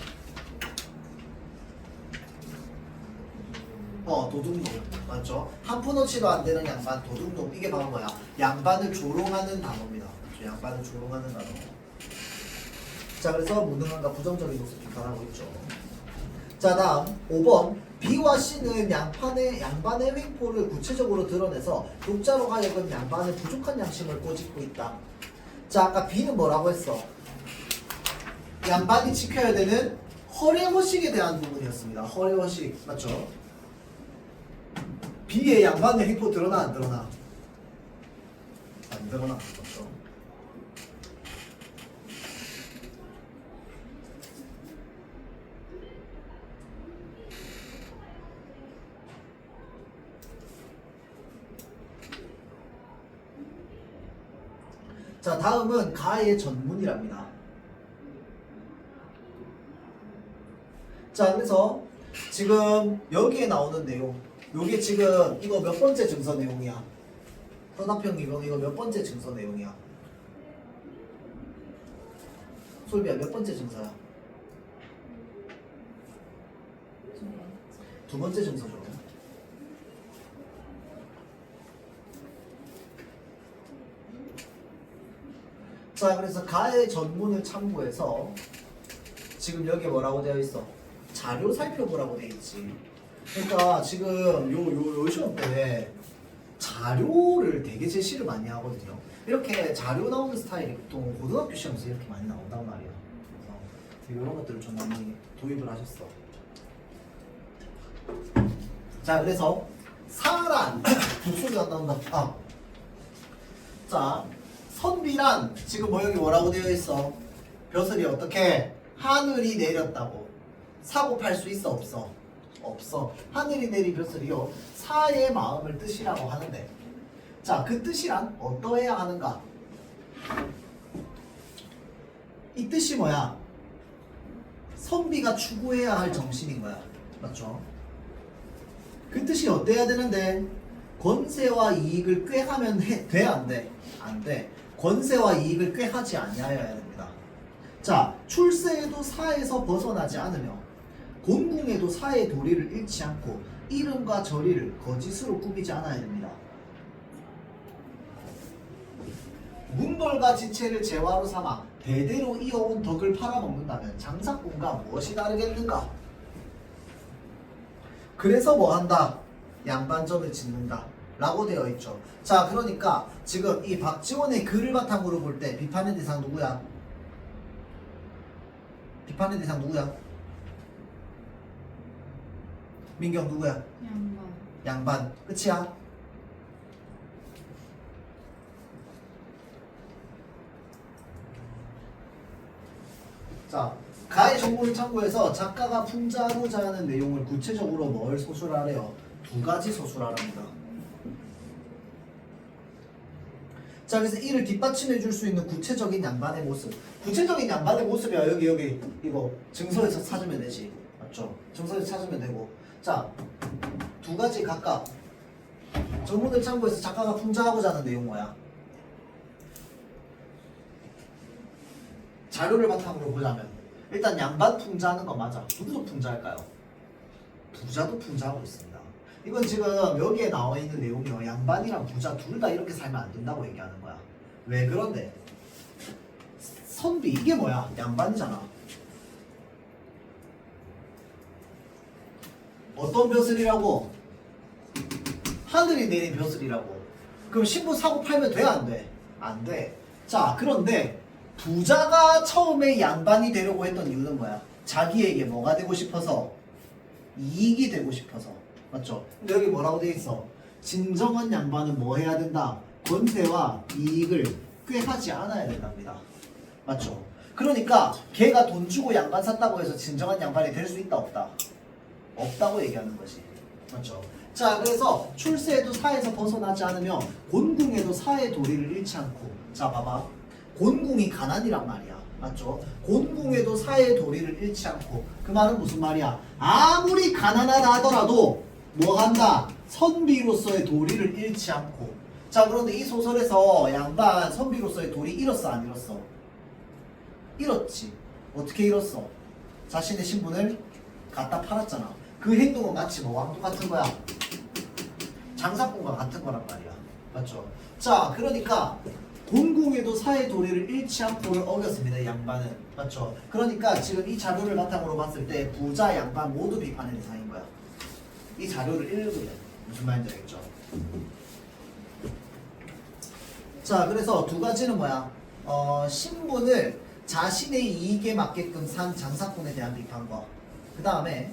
도둑놈. 맞죠? 한 푼어치도 안 되는 양반, 도둑놈. 이게 바로 뭐야? 양반을 조롱하는 단어입니다. 그렇죠? 양반을 조롱하는 단어. 자, 그래서 무능함과 부정적인 모습 비판하고 있죠. 자, 다음 5번 B와 C는 양반의 횡포를 구체적으로 드러내서 독자로 하여금 양반의 부족한 양심을 꼬집고 있다. 자, 아까 B는 뭐라고 했어? 양반이 지켜야 되는 허례허식에 대한 부분이었습니다. 허례허식. 맞죠? B의 양반의 횡포 드러나 안 드러나? 안 드러나. 맞죠? 자, 다음은 가의 전문이랍니다. 자, 그래서 지금 여기에 나오는 내용, 요게 지금 이거 몇 번째 증서 내용이야? 서답형 이거 몇 번째 증서 내용이야? 솔비야, 몇 번째 증서야? 두 번째 증서죠. 자, 그래서 가의 전문을 참고해서 지금 여기 뭐라고 되어 있어? 자료 살펴보라고 되어 있지. 그러니까 지금 요 시험 때 자료를 되게 제시를 많이 하거든요. 이렇게 자료 나오는 스타일이 보통 고등학교 시험에서 이렇게 많이 나온단 말이야. 그래서 이런 것들을 좀 많이 도입을 하셨어. 자, 그래서 사란 목소리가 안 나온다. 자, 선비란 지금 여기 뭐라고 되어 있어? 벼슬이 어떻게? 하늘이 내렸다고. 사고 팔 수 있어 없어? 없어. 하늘이 내린 벼슬이요 사의 마음을 뜻이라고 하는데, 자, 그 뜻이란 어떠해야 하는가? 이 뜻이 뭐야? 선비가 추구해야 할 정신인 거야. 맞죠? 그 뜻이 어때야 되는데 권세와 이익을 꾀하면 돼? 안 돼? 안 돼. 권세와 이익을 꾀하지 아니하여야 됩니다. 자, 출세에도 사에서 벗어나지 않으며 곤궁에도 사의 도리를 잃지 않고 이름과 저리를 거짓으로 꾸미지 않아야 됩니다. 문벌과 지체를 재화로 삼아 대대로 이어온 덕을 팔아먹는다면 장사꾼과 무엇이 다르겠는가? 그래서 뭐 한다? 양반점을 짓는다 라고 되어 있죠. 자, 그러니까 지금 이 박지원의 글을 바탕으로 볼 때 비판의 대상 누구야? 비판의 대상 누구야? 민경 누구야? 양반. 양반. 끝이야? 자, 가의 정보를 참고해서 작가가 풍자하고자 하는 내용을 구체적으로 뭘 소술하래요? 두 가지 소술하랍니다. 자, 그래서 이를 뒷받침해 줄 수 있는 구체적인 양반의 모습. 구체적인 양반의 모습이야. 여기 이거 증서에서 찾으면 되지. 맞죠? 증서에서 찾으면 되고. 자, 두 가지 각각 전문을 참고해서 작가가 풍자하고자 하는 내용 뭐야? 자료를 바탕으로 보자면 일단 양반 풍자하는 거 맞아. 누구도 풍자할까요? 부자도 풍자하고 있습니다. 이건 지금 여기에 나와 있는 내용이요. 양반이랑 부자 둘 다 이렇게 살면 안 된다고 얘기하는 거야. 왜 그런데? 선비 이게 뭐야? 양반이잖아. 어떤 벼슬이라고? 하늘이 내린 벼슬이라고. 그럼 신부 사고 팔면 돼? 안 돼? 안 돼. 자, 그런데 부자가 처음에 양반이 되려고 했던 이유는 뭐야? 자기에게 뭐가 되고 싶어서? 이익이 되고 싶어서. 맞죠? 근데 여기 뭐라고 돼 있어? 진정한 양반은 뭐 해야 된다? 권세와 이익을 꾀하지 않아야 된답니다. 맞죠? 그러니까 걔가 돈 주고 양반 샀다고 해서 진정한 양반이 될 수 있다 없다? 없다고 얘기하는 거지. 맞죠? 자, 그래서 출세에도 사에서 벗어나지 않으며 곤궁에도 사의 도리를 잃지 않고. 자, 봐봐. 곤궁이 가난이란 말이야. 맞죠? 곤궁에도 사의 도리를 잃지 않고. 그 말은 무슨 말이야? 아무리 가난하다 하더라도 뭐 한다? 선비로서의 도리를 잃지 않고. 자, 그런데 이 소설에서 양반 선비로서의 도리 잃었어 안 잃었어? 잃었지. 어떻게 잃었어? 자신의 신분을 갖다 팔았잖아. 그 행동은 마치 뭐와 똑같은 거야? 장사꾼과 같은 거란 말이야. 맞죠? 자, 그러니까 곤궁에도 사의 도리를 잃지 않고를 어겼습니다. 양반은. 맞죠? 그러니까 지금 이 자료를 바탕으로 봤을 때 부자, 양반 모두 비판의 대상인 거야. 이 자료를 읽으면 무슨 말인지 알겠죠? 자, 그래서 두 가지는 뭐야? 신분을 자신의 이익에 맞게끔 산 장사꾼에 대한 비판과 그 다음에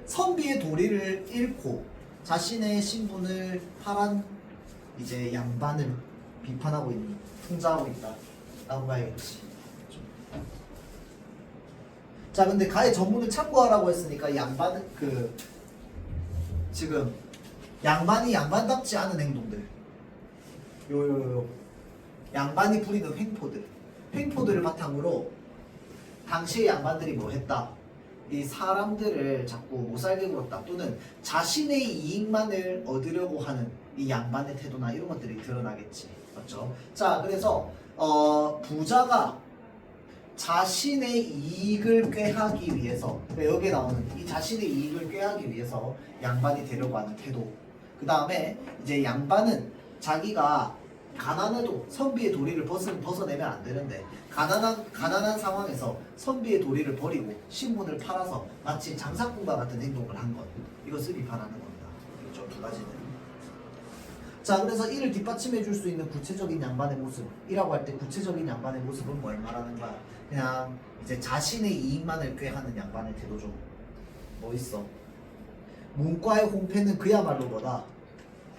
선비의 도리를 잃고 자신의 신분을 팔한 이제 양반을 비판하고 있는, 풍자하고 있다 라고 봐야겠지. 자, 근데 가의 전문을 참고하라고 했으니까 양반은 지금 양반이 양반답지 않은 행동들, 요 양반이 부리는 횡포들을 바탕으로 당시의 양반들이 뭐 했다? 이 사람들을 자꾸 못살게 굴었다, 또는 자신의 이익만을 얻으려고 하는 이 양반의 태도나 이런 것들이 드러나겠지. 맞죠? 자, 그래서 부자가 자신의 이익을 꾀하기 위해서, 여기에 나오는 이 자신의 이익을 꾀하기 위해서 양반이 되려고 하는 태도. 그 다음에 이제 양반은 자기가 가난해도 선비의 도리를 벗어내면 안 되는데 가난한 상황에서 선비의 도리를 버리고 신분을 팔아서 마치 장사꾼과 같은 행동을 한 것, 이것을 비판하는 겁니다. 그렇죠? 두 가지는. 자, 그래서 이를 뒷받침해 줄 수 있는 구체적인 양반의 모습이라고 할 때 구체적인 양반의 모습은 뭘 말하는 거야? 그냥 이제 자신의 이익만을 꾀하는 양반의 태도죠. 뭐 있어? 문과의 홍패는 그야말로 뭐다?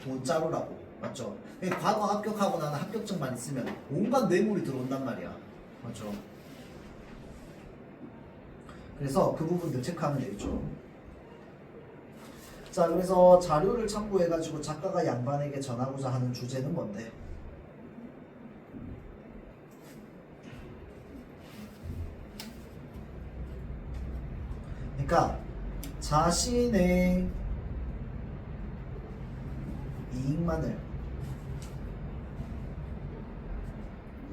돈자루라고. 맞죠? 과거 합격하고 나는 합격증만 있으면 온갖 뇌물이 들어온단 말이야. 맞죠? 그래서 그 부분들 체크하면 되겠죠. 자, 그래서 자료를 참고해가지고 작가가 양반에게 전하고자 하는 주제는 뭔데? 그러니까 자신의 이익만을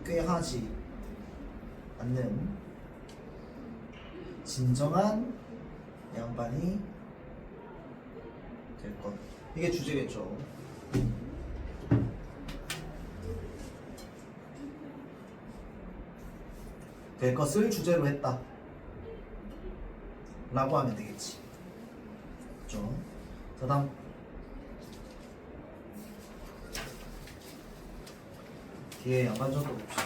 꾀하지 않는 진정한 양반이 될 것. 이게 주제겠죠. 될 것을 주제로 했다 라고 하면 되겠지. 그렇죠? 그 다음 뒤에 양반전도 봅시다.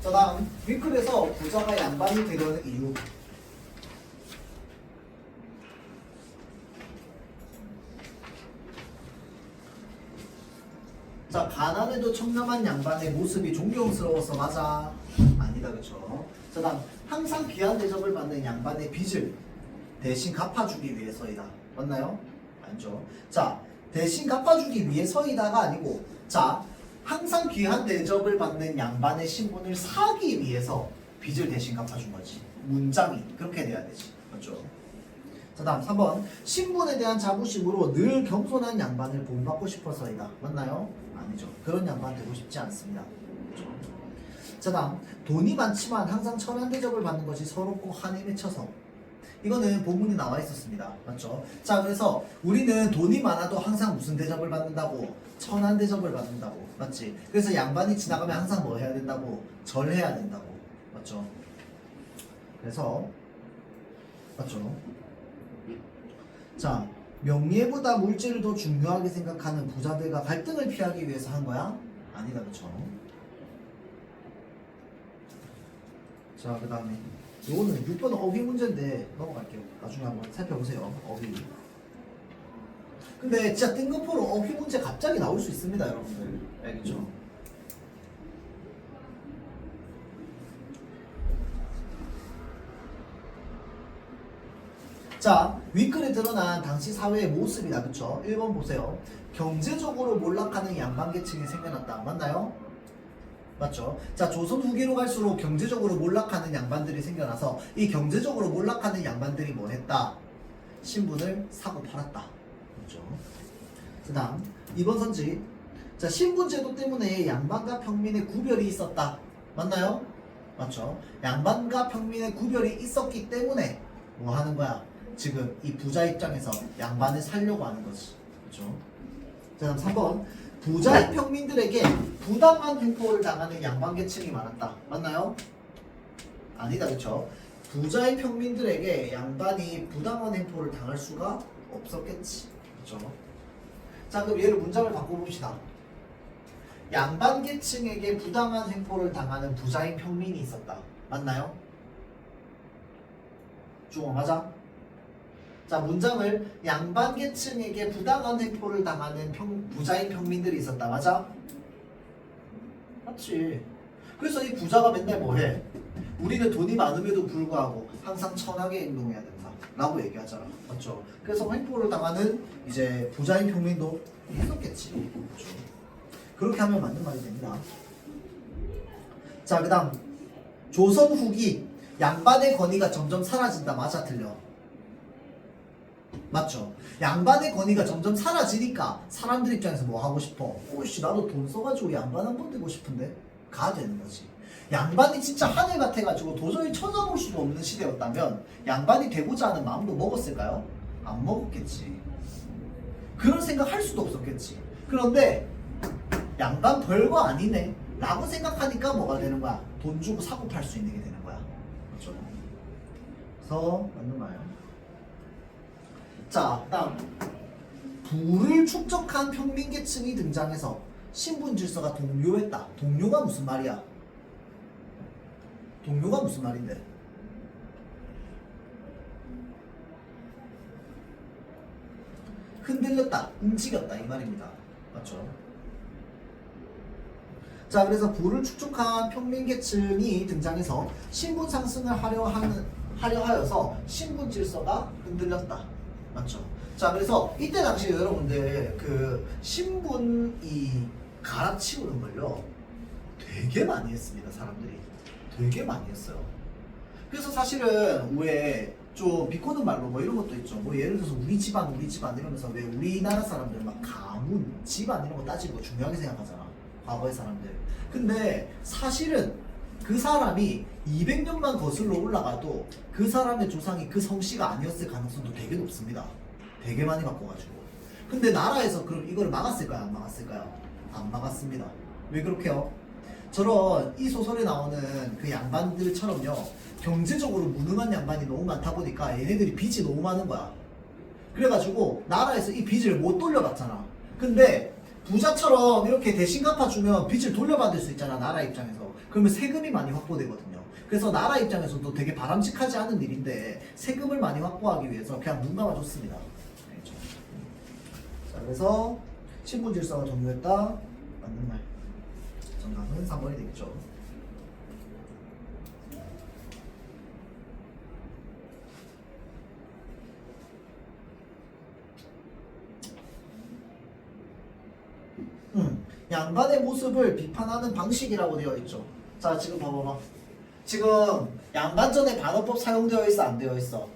그 다음 윙클에서 부자가 양반이 되려는 이유. 자, 가난해도 청렴한 양반의 모습이 존경스러워서 맞아? 아니다, 그쵸? 그 다음 항상 귀한 대접을 받는 양반의 빚을 대신 갚아주기 위해서이다. 맞나요? 아니죠. 자, 대신 갚아주기 위해서이다가 아니고, 자, 항상 귀한 대접을 받는 양반의 신분을 사기 위해서 빚을 대신 갚아준 거지. 문장이 그렇게 돼야 되지. 맞죠? 자, 다음 3번. 신분에 대한 자부심으로 늘 겸손한 양반을 본받고 싶어서이다. 맞나요? 아니죠. 그런 양반 되고 싶지 않습니다. 그렇죠? 자, 다음. 돈이 많지만 항상 천한 대접을 받는 것이 서럽고 한에 맺혀서. 이거는 본문에 나와 있었습니다. 맞죠? 자, 그래서 우리는 돈이 많아도 항상 무슨 대접을 받는다고? 천한 대접을 받는다고. 맞지? 그래서 양반이 지나가면 항상 뭐 해야 된다고? 절해야 된다고. 맞죠? 그래서 맞죠? 자, 명예보다 물질을 더 중요하게 생각하는 부자들과 갈등을 피하기 위해서 한 거야? 아니다, 그쵸? 자, 그 다음에 요거는 6번 어휘 문제인데 넘어갈게요. 나중에 한번 살펴보세요. 어휘. 근데 진짜 뜬금포로 어휘 문제 갑자기 나올 수 있습니다, 여러분들. 알겠죠? 자, 윗글에 드러난 당시 사회의 모습이다. 그쵸? 1번 보세요. 경제적으로 몰락하는 양반계층이 생겨났다. 맞나요? 맞죠? 자, 조선 후기로 갈수록 경제적으로 몰락하는 양반들이 생겨나서 이 경제적으로 몰락하는 양반들이 뭘 했다? 신분을 사고 팔았다. 그렇죠? 그 다음 2번 선지. 자, 신분제도 때문에 양반과 평민의 구별이 있었다. 맞나요? 맞죠? 양반과 평민의 구별이 있었기 때문에 뭐 하는 거야? 지금 이 부자 입장에서 양반을 살려고 하는 거지. 그렇죠? 자, 다음 3번. 부자의 평민들에게 부당한 횡포를 당하는 양반계층이 많았다. 맞나요? 아니다, 그쵸? 부자의 평민들에게 양반이 부당한 횡포를 당할 수가 없었겠지. 그쵸? 자, 그럼 얘를 문장을 바꿔봅시다. 양반계층에게 부당한 횡포를 당하는 부자인 평민이 있었다. 맞나요? 중어 맞아? 자, 문장을 양반계층에게 부당한 횡포를 당하는 부자인 평민들이 있었다. 맞아? 맞지. 그래서 이 부자가 맨날 뭐해? 우리는 돈이 많음에도 불구하고 항상 천하게 행동해야 된다 라고 얘기하잖아. 맞죠? 그래서 횡포를 당하는 이제 부자인 평민도 있었겠지. 그렇죠? 그렇게 하면 맞는 말이 됩니다. 자, 그 다음 조선 후기 양반의 권위가 점점 사라진다. 맞아, 틀려? 맞죠? 양반의 권위가 점점 사라지니까 사람들 입장에서 뭐 하고 싶어? 오씨, 나도 돈 써가지고 양반 한 번 되고 싶은데? 가 되는 거지. 양반이 진짜 하늘 같아가지고 도저히 쳐다볼 수도 없는 시대였다면 양반이 되고자 하는 마음도 먹었을까요? 안 먹었겠지. 그런 생각 할 수도 없었겠지. 그런데 양반 별거 아니네 라고 생각하니까 뭐가 되는 거야? 돈 주고 사고 팔 수 있는 게 되는 거야. 그렇죠? 그래서 맞는 말이야. 자, 다음 부를 축적한 평민계층이 등장해서 신분 질서가 동요했다. 동요가 무슨 말이야? 동요가 무슨 말인데? 흔들렸다, 움직였다 이 말입니다. 맞죠? 자, 그래서 부를 축적한 평민계층이 등장해서 신분 상승을 하려 하여서 신분 질서가 흔들렸다. 맞죠? 자, 그래서 이때 당시 여러분들 그 신분이 갈아치우는 걸요 되게 많이 했습니다. 사람들이 되게 많이 했어요. 그래서 사실은 왜 좀 비꼬는 말로 뭐 이런 것도 있죠. 뭐 예를 들어서 우리 집안 이러면서 왜 우리나라 사람들은 막 가문, 집안 이런 거 따지고 중요하게 생각하잖아. 과거의 사람들. 근데 사실은 그 사람이 200년만 거슬러 올라가도 그 사람의 조상이 그 성씨가 아니었을 가능성도 되게 높습니다. 되게 많이 바꿔가지고. 근데 나라에서 그럼 이걸 막았을까요? 안 막았을까요? 안 막았습니다. 왜 그렇게요? 저런 이 소설에 나오는 그 양반들처럼요 경제적으로 무능한 양반이 너무 많다 보니까 얘네들이 빚이 너무 많은 거야. 그래가지고 나라에서 이 빚을 못 돌려받잖아. 근데 부자처럼 이렇게 대신 갚아주면 빚을 돌려받을 수 있잖아, 나라 입장에서. 그러면 세금이 많이 확보되거든요. 그래서 나라 입장에서도 되게 바람직하지 않은 일인데 세금을 많이 확보하기 위해서 그냥 눈 감아줬습니다. 알겠죠? 자, 그래서 신분 질서가 종료했다. 맞는 말. 정답은 3번이 되겠죠. 양반의 모습을 비판하는 방식이라고 되어 있죠. 자, 지금 봐봐봐. 지금 양반전에 반어법 사용되어 있어, 안 되어 있어?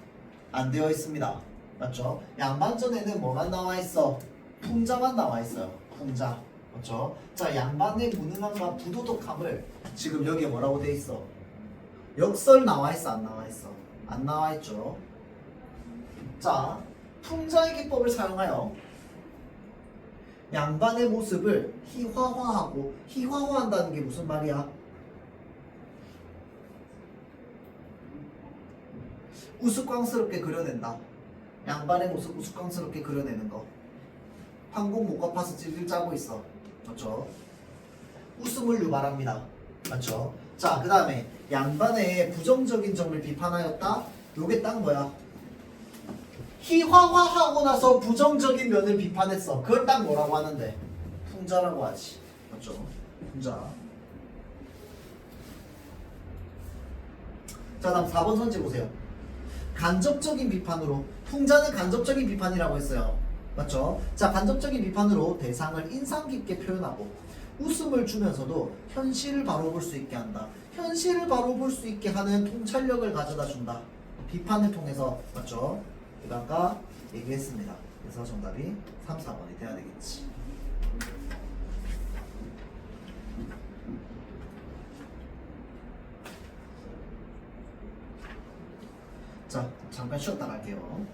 안 되어 있습니다. 맞죠? 양반전에는 뭐만 나와 있어? 풍자만 나와 있어요. 풍자. 맞죠? 자, 양반의 무능함과 부도덕함을 지금 여기에 뭐라고 돼 있어? 역설 나와 있어, 안 나와 있어? 안 나와 있죠. 자, 풍자의 기법을 사용하여 양반의 모습을 희화화하고, 희화화한다는 게 무슨 말이야? 우스꽝스럽게 그려낸다. 양반의 모습 우스꽝스럽게 그려내는 거. 황공 못 갚아서 찔찔 짜고 있어. 맞죠? 웃음을 유발합니다. 맞죠? 자, 그 다음에 양반의 부정적인 점을 비판하였다. 요게 딱 뭐야? 희화화하고 나서 부정적인 면을 비판했어. 그걸 딱 뭐라고 하는데? 풍자라고 하지. 맞죠? 풍자. 자, 다음 4번 선지 보세요. 간접적인 비판으로, 풍자는 간접적인 비판이라고 했어요. 맞죠? 자, 간접적인 비판으로 대상을 인상 깊게 표현하고 웃음을 주면서도 현실을 바로 볼 수 있게 한다. 현실을 바로 볼 수 있게 하는 통찰력을 가져다 준다. 비판을 통해서. 맞죠? 이거 아까 얘기했습니다. 그래서 정답이 3, 4번이 돼야 되겠지. 자, 잠깐 쉬었다 갈게요.